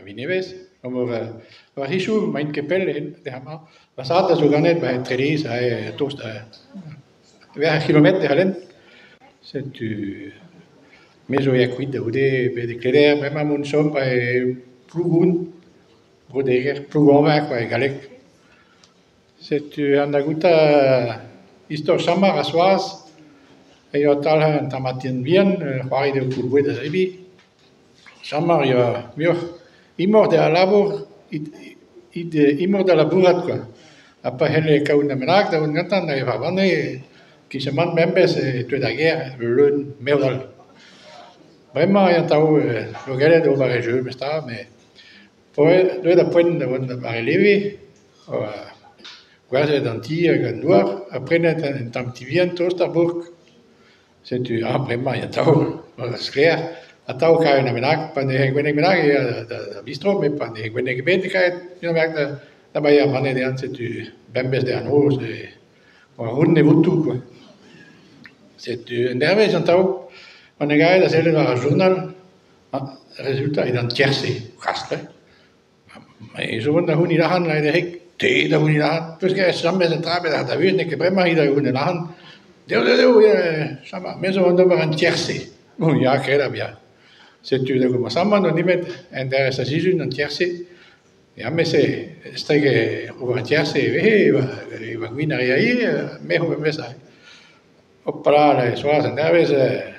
Vineves, var hisu mein Kapelle, der haben was hat das sogar nicht bei Trelis, toast, vers kilomètre halen, c'est tu meso ya quid de be de cléder, vraiment mon som bei plugun, brodeger, plugon va quoi galek. C'est tu andaguta histoire chamar aswas, et yo tal han tamatien bien, hwari de kurwe de ribi. Chamar yo mur imor de labor imor de laborat quoi. Apa hele kauna menak da ngatan na va vane qui se man membres tu da guerre le merdal. Vraiment ya tau lo gale do bare jeu mais poi do da point de bare levi quasi d'antia gandoir après net un temps vient tostaburg c'est tu vraiment ya tau c'est clair atau ka na menak pa ne gwenek menak da bistro mais pas ne gwenek bedigkeit you merkt da ba ya mané de c'est tu bembes de anos et on ne voit tout quoi c'est tu nerveux j'entends on est gars c'est le journal résultat est en tiercé rastre mais je vois da huni lahan la de hek te da huni lahan parce que jamais se trabe da vu ne que vraiment il a huni lahan de sama mais on doit en tiercé bon ya que era bien c'est tu de comme ça man on y met intéresse si une en tiercé ja me se stege over tierse va guina ahí mejor me sai opera le soas nerves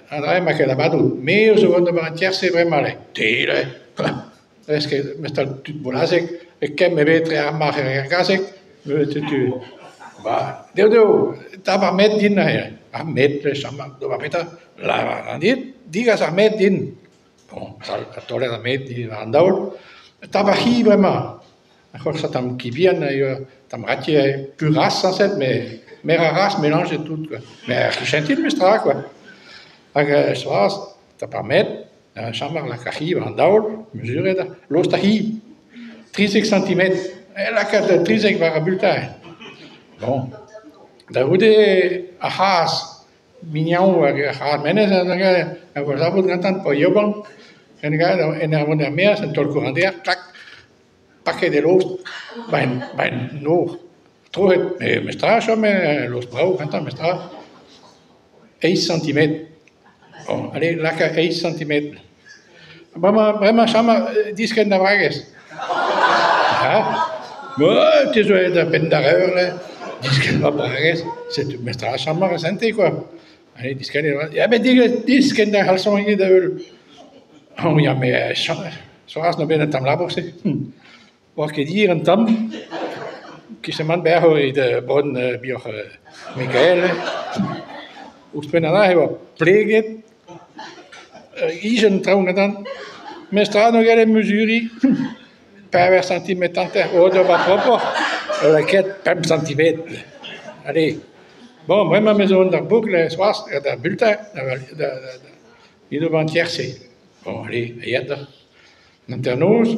andrai ma che la badu meo secondo ma tierse vraiment le tele est-ce que me sta tout bolasek e che me vetre a ma gasek tu va deu tava met din a mettre sama do va peta la diga sa met din bon ça tole la met din andaul tava hi vraiment alors ça tam qui vient tam ratie plus race en fait mais race mélange tout quoi mais gentil mestra quoi ak soas ta permet chamar la cahi andaul mesure da los tahi 30 cm et la carte 30 var bulletin bon da rude a has mignon a menes a cosa bu gantan po yobon en a mer en tol courander clac paquet de los ben no trop me stra jamais los brau gantan me stra 1 cm bon allez là 1 cm vraiment chama disque na vagues moi tu es de pendareur disque na vagues c'est me stra chama resente quoi allez disque ja mais disque na halson i de oh ja mais soas no ben tam labose wat que dire en tam qui se man berg i de bon bio Michael uspenana heva pleget isen trauna dan mestrano gale mesuri per centimeter o de va propre la quête per centimetre allez bon vraiment maison de boucle soas da bulletin il devant tiercé bon allez yada internos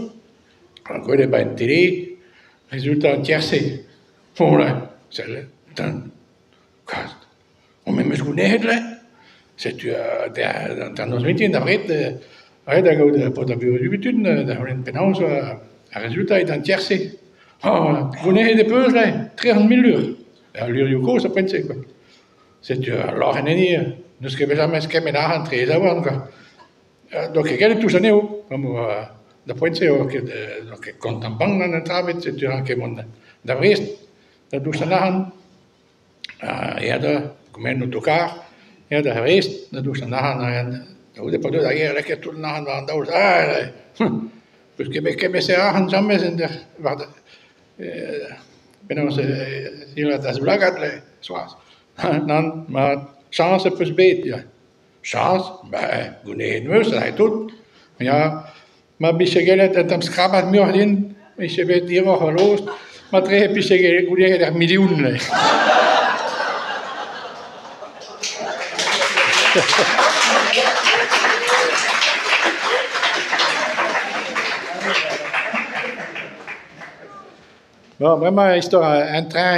encore des bains télé résultat en tiercé bon là c'est le temps on me mesgoune là c'est tu dans nos métiers d'arrête da go pour da bureau d'habitude da on penance a résultat est en tiercé oh goune de peu là 30 000 euros l'Uriuco ça pense quoi c'est tu alors ne ce que jamais ce que me da très avant quoi donc quel est tout ça néo comme da pense que quand on bang dans travail c'est tu que mon da reste da tout ça là da comme un autocar da reste da tout ça là da pas de la guerre là que tout le monde va dans parce que me sert jamais in der ben il a das blagat le soir non ma chance peut bet ja chance ben gune neus là tout ja ma bisegelet tam skrabat murdin ich bet dir auch los ma tre bisegel gune der million bon vraiment histoire un train